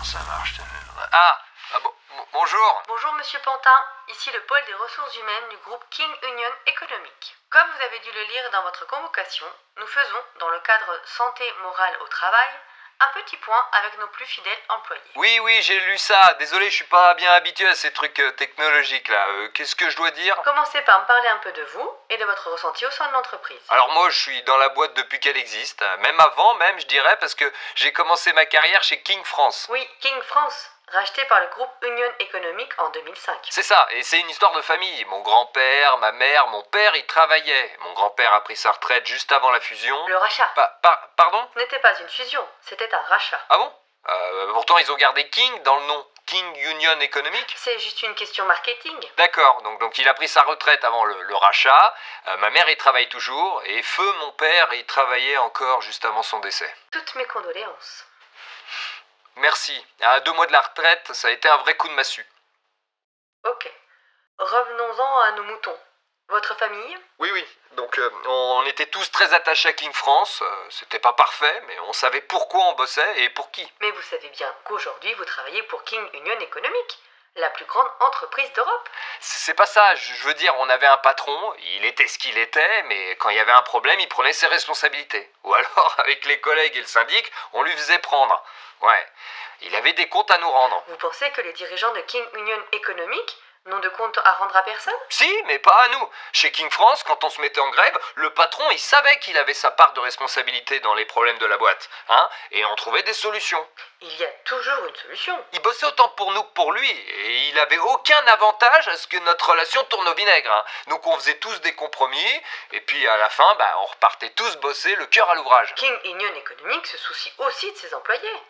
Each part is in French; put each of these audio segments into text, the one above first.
ça marche. Bonjour. Bonjour Monsieur Pantin, ici le pôle des ressources humaines du groupe King Union Économique. Comme vous avez dû le lire dans votre convocation, nous faisons, dans le cadre santé morale au travail, un petit point avec nos plus fidèles employés. Oui, j'ai lu ça. Désolé, je suis pas bien habitué à ces trucs technologiques là. Qu'est-ce que je dois dire? Commencez par me parler un peu de vous et de votre ressenti au sein de l'entreprise. Alors moi, je suis dans la boîte depuis qu'elle existe. Même avant, je dirais, parce que j'ai commencé ma carrière chez King France. Oui, King France, racheté par le groupe Union Économique en 2005. C'est ça, et c'est une histoire de famille. Mon grand-père, ma mère, mon père, ils travaillaient. Mon grand-père a pris sa retraite juste avant la fusion. Le rachat. Pardon? Ce n'était pas une fusion, c'était un rachat. Ah bon? Pourtant, ils ont gardé King dans le nom. King Union Économique. C'est juste une question marketing. D'accord, donc il a pris sa retraite avant le rachat. Ma mère y travaille toujours, et Feu, mon père, y travaillait encore juste avant son décès. Toutes mes condoléances. Merci. À 2 mois de la retraite, ça a été un vrai coup de massue. Ok. Revenons-en à nos moutons. Votre famille? Oui. Donc on était tous très attachés à King France. C'était pas parfait, mais on savait pourquoi on bossait et pour qui. Mais vous savez bien qu'aujourd'hui vous travaillez pour King Union Économique, la plus grande entreprise d'Europe. C'est pas ça, je veux dire, on avait un patron, il était ce qu'il était, mais quand il y avait un problème, il prenait ses responsabilités. Ou alors, avec les collègues et le syndic, on lui faisait prendre. Ouais, il avait des comptes à nous rendre. Vous pensez que les dirigeants de King Union Économique n'ont de compte à rendre à personne? Si, mais pas à nous. Chez King France, quand on se mettait en grève, le patron, il savait qu'il avait sa part de responsabilité dans les problèmes de la boîte. Et on trouvait des solutions. Il y a toujours une solution. Il bossait autant pour nous que pour lui, et il avait aucun avantage à ce que notre relation tourne au vinaigre. Donc on faisait tous des compromis, et puis à la fin, on repartait tous bosser le cœur à l'ouvrage. King Union Économique se soucie aussi de ses employés.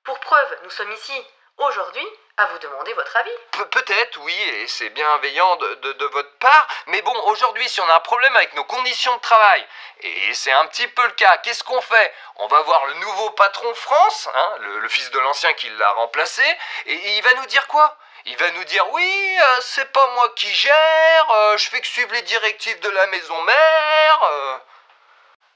Pour preuve, nous sommes ici, aujourd'hui, à vous demander votre avis. Peut-être, oui, et c'est bienveillant de votre part, mais bon, aujourd'hui, si on a un problème avec nos conditions de travail, et c'est un petit peu le cas, qu'est-ce qu'on fait? On va voir le nouveau patron France, le fils de l'ancien qui l'a remplacé, et il va nous dire quoi? Il va nous dire, oui, c'est pas moi qui gère, je fais que suivre les directives de la maison mère...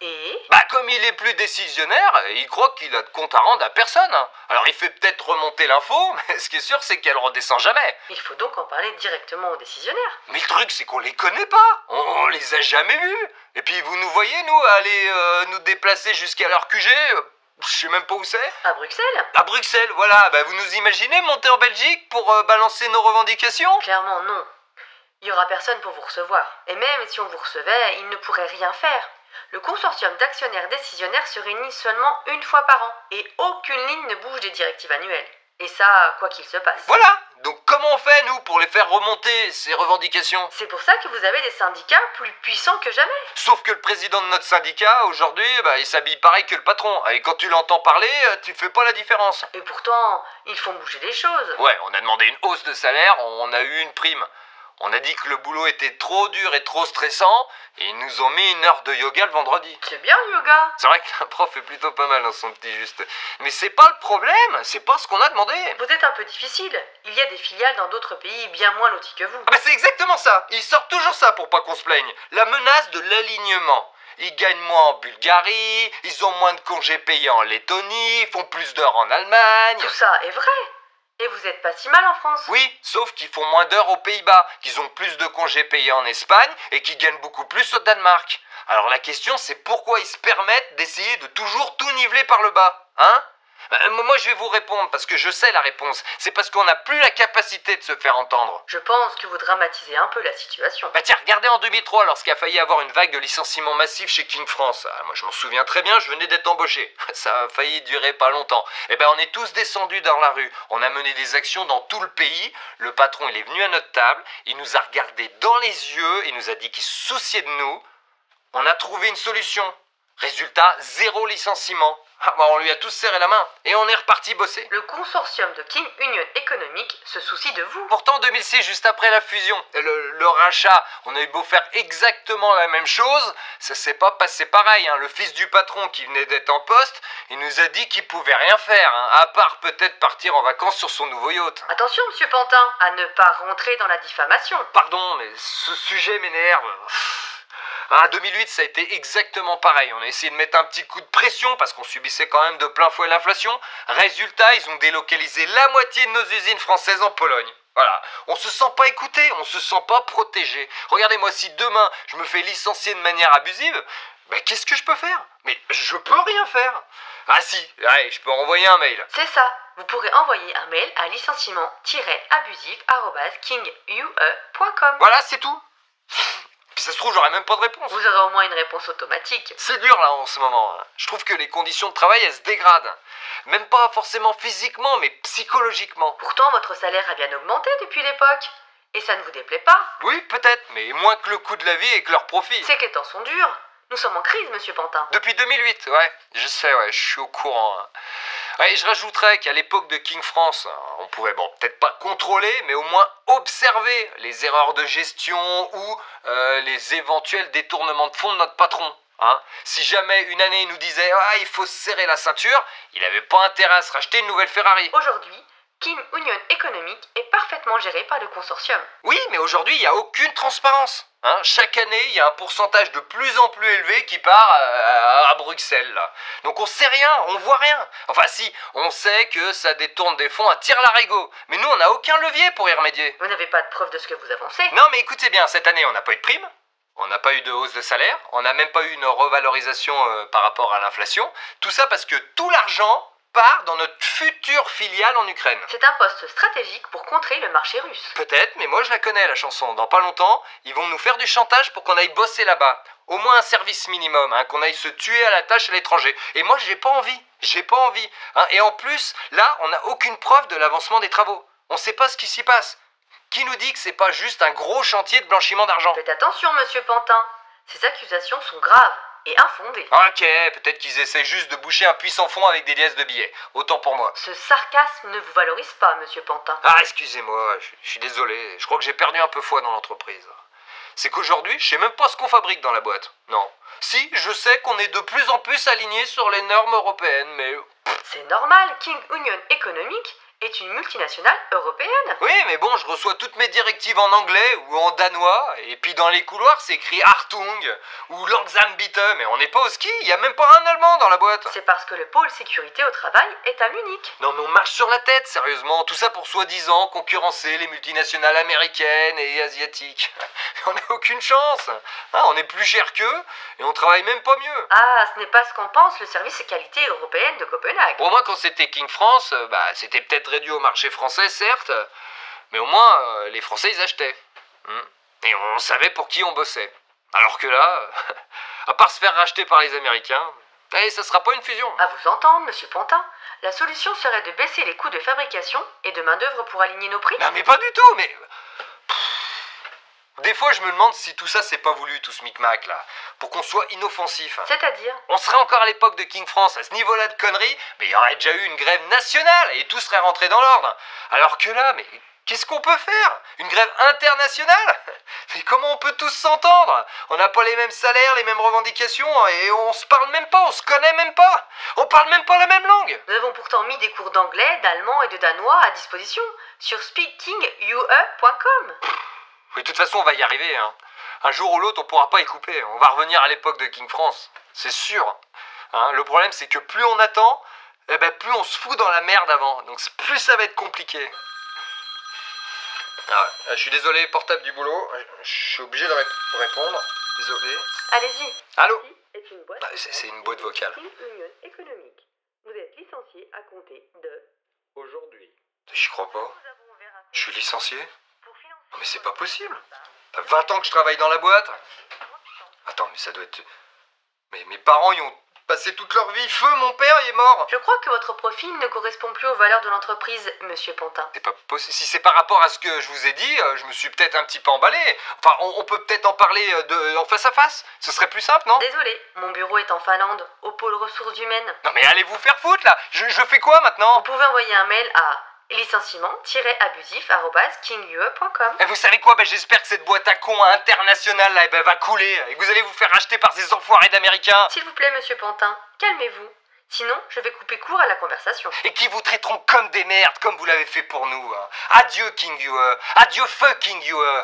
Et Comme il est plus décisionnaire, il croit qu'il a de compte à rendre à personne. Alors il fait peut-être remonter l'info, mais ce qui est sûr, c'est qu'elle redescend jamais. il faut donc en parler directement aux décisionnaires. Mais le truc, c'est qu'on les connaît pas. On les a jamais vus. Et puis vous nous voyez, nous, aller nous déplacer jusqu'à leur QG. Je sais même pas où c'est. À Bruxelles? À Bruxelles, voilà. Vous nous imaginez monter en Belgique pour balancer nos revendications? Clairement non. Il y aura personne pour vous recevoir. Et même si on vous recevait, il ne pourrait rien faire. Le consortium d'actionnaires décisionnaires se réunit seulement une fois par an, et aucune ligne ne bouge des directives annuelles. Et ça, quoi qu'il se passe. Voilà. Donc comment on fait, nous, pour les faire remonter, ces revendications? C'est pour ça que vous avez des syndicats plus puissants que jamais. Sauf que le président de notre syndicat, aujourd'hui, il s'habille pareil que le patron. Et quand tu l'entends parler, tu fais pas la différence. Et pourtant, ils font bouger les choses. Ouais, on a demandé une hausse de salaire, on a eu une prime. On a dit que le boulot était trop dur et trop stressant, et ils nous ont mis 1 heure de yoga le vendredi. C'est bien le yoga. C'est vrai que la prof est plutôt pas mal dans son petit juste. Mais c'est pas le problème, c'est pas ce qu'on a demandé. Vous êtes un peu difficile. Il y a des filiales dans d'autres pays bien moins lotis que vous. C'est exactement ça. Ils sortent toujours ça pour pas qu'on se plaigne. La menace de l'alignement. Ils gagnent moins en Bulgarie, ils ont moins de congés payés en Lettonie, ils font plus d'heures en Allemagne. Tout ça est vrai. Et vous êtes pas si mal en France. Oui, sauf qu'ils font moins d'heures aux Pays-Bas, qu'ils ont plus de congés payés en Espagne et qu'ils gagnent beaucoup plus au Danemark. Alors la question, c'est pourquoi ils se permettent d'essayer de toujours tout niveler par le bas, Moi je vais vous répondre parce que je sais la réponse. C'est parce qu'on n'a plus la capacité de se faire entendre. Je pense que vous dramatisez un peu la situation. Tiens, regardez en 2003 lorsqu'il a failli avoir une vague de licenciements massifs chez King France. Moi je m'en souviens très bien, je venais d'être embauché. Ça a failli durer pas longtemps. On est tous descendus dans la rue. On a mené des actions dans tout le pays. Le patron il est venu à notre table, il nous a regardé dans les yeux, il nous a dit qu'il se souciait de nous. On a trouvé une solution. Résultat, 0 licenciement. On lui a tous serré la main et on est reparti bosser. Le consortium de King Union Économique se soucie de vous. Pourtant, en 2006, juste après la fusion, le rachat, on a eu beau faire exactement la même chose, ça s'est pas passé pareil. Le fils du patron qui venait d'être en poste, il nous a dit qu'il pouvait rien faire, à part peut-être partir en vacances sur son nouveau yacht. Attention, monsieur Pantin, à ne pas rentrer dans la diffamation. Pardon, mais ce sujet m'énerve. Ah, 2008, ça a été exactement pareil. On a essayé de mettre un petit coup de pression parce qu'on subissait quand même de plein fouet l'inflation. Résultat, ils ont délocalisé la moitié de nos usines françaises en Pologne. Voilà, on se sent pas écouté, on se sent pas protégé. Regardez-moi, si demain je me fais licencier de manière abusive, ben qu'est-ce que je peux faire? Mais je peux rien faire. Ah si, allez, je peux envoyer un mail. C'est ça. Vous pourrez envoyer un mail à licenciement-abusif@kingue.com. Voilà, c'est tout. Puis ça se trouve, j'aurai même pas de réponse. Vous aurez au moins une réponse automatique. C'est dur là en ce moment. Je trouve que les conditions de travail, elles se dégradent. Même pas forcément physiquement, mais psychologiquement. Pourtant, votre salaire a bien augmenté depuis l'époque. Et ça ne vous déplaît pas? Oui, peut-être, mais moins que le coût de la vie et que leurs profits. C'est que les temps sont durs. Nous sommes en crise, monsieur Pantin. Depuis 2008, ouais, je sais, ouais, je suis au courant. Ouais, et je rajouterais qu'à l'époque de King France, on pouvait, bon, peut-être pas contrôler, mais au moins observer les erreurs de gestion ou les éventuels détournements de fonds de notre patron. Hein. Si jamais une année il nous disait « Ah, il faut se serrer la ceinture », il n'avait pas intérêt à se racheter une nouvelle Ferrari. Aujourd'hui, King Union Économique est parfaitement géré par le consortium. Oui, mais aujourd'hui, il n'y a aucune transparence. Hein. Chaque année, il y a un pourcentage de plus en plus élevé qui part à Bruxelles. Là. Donc on sait rien, on voit rien. Enfin si, on sait que ça détourne des fonds à tire-larigot. Mais nous, on n'a aucun levier pour y remédier. Vous n'avez pas de preuve de ce que vous avancez? Non, mais écoutez bien, cette année, on n'a pas eu de prime. On n'a pas eu de hausse de salaire. On n'a même pas eu une revalorisation par rapport à l'inflation. Tout ça parce que tout l'argent part dans notre future filiale en Ukraine. C'est un poste stratégique pour contrer le marché russe. Peut-être, mais moi je la connais la chanson. Dans pas longtemps, ils vont nous faire du chantage pour qu'on aille bosser là-bas. Au moins un service minimum, hein, qu'on aille se tuer à la tâche à l'étranger. Et moi j'ai pas envie. J'ai pas envie. Hein. Et en plus, là, on n'a aucune preuve de l'avancement des travaux. On sait pas ce qui s'y passe. Qui nous dit que c'est pas juste un gros chantier de blanchiment d'argent? Faites attention, monsieur Pantin. Ces accusations sont graves et infondées. Ok, peut-être qu'ils essaient juste de boucher un puissant fond avec des liasses de billets. Autant pour moi. Ce sarcasme ne vous valorise pas, monsieur Pantin. Ah, excusez-moi, je suis désolé. Je crois que j'ai perdu un peu foi dans l'entreprise. C'est qu'aujourd'hui, je sais même pas ce qu'on fabrique dans la boîte. Non. Si, je sais qu'on est de plus en plus aligné sur les normes européennes, mais... C'est normal, King Union Économique est une multinationale européenne. Oui, mais bon, je reçois toutes mes directives en anglais ou en danois, et puis dans les couloirs, c'est écrit Hartung ou Langsam Bitte, mais on n'est pas au ski, il y a même pas un Allemand dans la boîte. C'est parce que le pôle sécurité au travail est à Munich. Non mais on marche sur la tête, sérieusement, tout ça pour soi-disant concurrencer les multinationales américaines et asiatiques. On n'a aucune chance, hein, on est plus cher qu'eux, et on travaille même pas mieux. Ah, ce n'est pas ce qu'en pense le service qualité européenne de Copenhague. Pour moi, quand c'était King France, c'était peut-être réduit au marché français, certes, mais au moins, les Français, ils achetaient. Et on savait pour qui on bossait. Alors que là, à part se faire racheter par les Américains, ça sera pas une fusion. À vous entendre, monsieur Pantin, la solution serait de baisser les coûts de fabrication et de main-d'œuvre pour aligner nos prix. Non mais pas du tout, mais... Des fois, je me demande si tout ça, c'est pas voulu, tout ce micmac là, pour qu'on soit inoffensif. C'est-à-dire? On serait encore à l'époque de King France, à ce niveau-là de conneries, mais il y aurait déjà eu une grève nationale et tout serait rentré dans l'ordre. Alors que là, mais qu'est-ce qu'on peut faire? Une grève internationale? Mais comment on peut tous s'entendre? On n'a pas les mêmes salaires, les mêmes revendications, et on se parle même pas, on se connaît même pas. On parle même pas la même langue. Nous avons pourtant mis des cours d'anglais, d'allemand et de danois à disposition sur speakingue.com. Oui, de toute façon, on va y arriver. Hein. Un jour ou l'autre, on pourra pas y couper. On va revenir à l'époque de King France. C'est sûr. Hein, le problème, c'est que plus on attend, plus on se fout dans la merde avant. Donc plus ça va être compliqué. Ah ouais, je suis désolé, portable du boulot. Je suis obligé de répondre. Désolé. Allez-y. Allô? Est une boîte c'est une boîte vocale. King Union Économique. Vous êtes licencié à compter de... Aujourd'hui. J'y crois pas. Nous avons ouvert un Je suis licencié? pour financer... Non, mais c'est pas possible. Ça fait 20 ans que je travaille dans la boîte. Attends, mais ça doit être... Mais mes parents, ils ont passé toute leur vie. Feu, mon père, il est mort. Je crois que votre profil ne correspond plus aux valeurs de l'entreprise, monsieur Pantin. C'est pas possible. Si c'est par rapport à ce que je vous ai dit, je me suis peut-être un petit peu emballé. Enfin, on peut peut-être en parler en face à face. Ce serait plus simple, non? Désolé, mon bureau est en Finlande, au pôle ressources humaines. Non mais allez vous faire foutre là. Je fais quoi maintenant? Vous pouvez envoyer un mail à licenciement-abusif@kingue.com. Et vous savez quoi? J'espère que cette boîte à cons internationale là, va couler. Et que vous allez vous faire acheter par ces enfoirés d'Américains. S'il vous plaît, monsieur Pantin, calmez-vous. Sinon, je vais couper court à la conversation. Et qui vous traiteront comme des merdes, comme vous l'avez fait pour nous. Hein. Adieu King UE. Adieu fucking UE.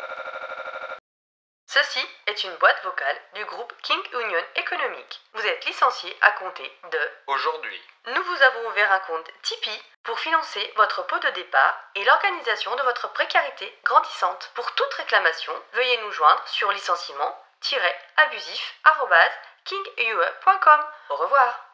Ceci est une boîte vocale du groupe King Union Économique. Vous êtes licencié à compter de aujourd'hui. Nous vous avons ouvert un compte Tipeee pour financer votre pot de départ et l'organisation de votre précarité grandissante. Pour toute réclamation, veuillez nous joindre sur licenciement-abusif@kingue.com. Au revoir.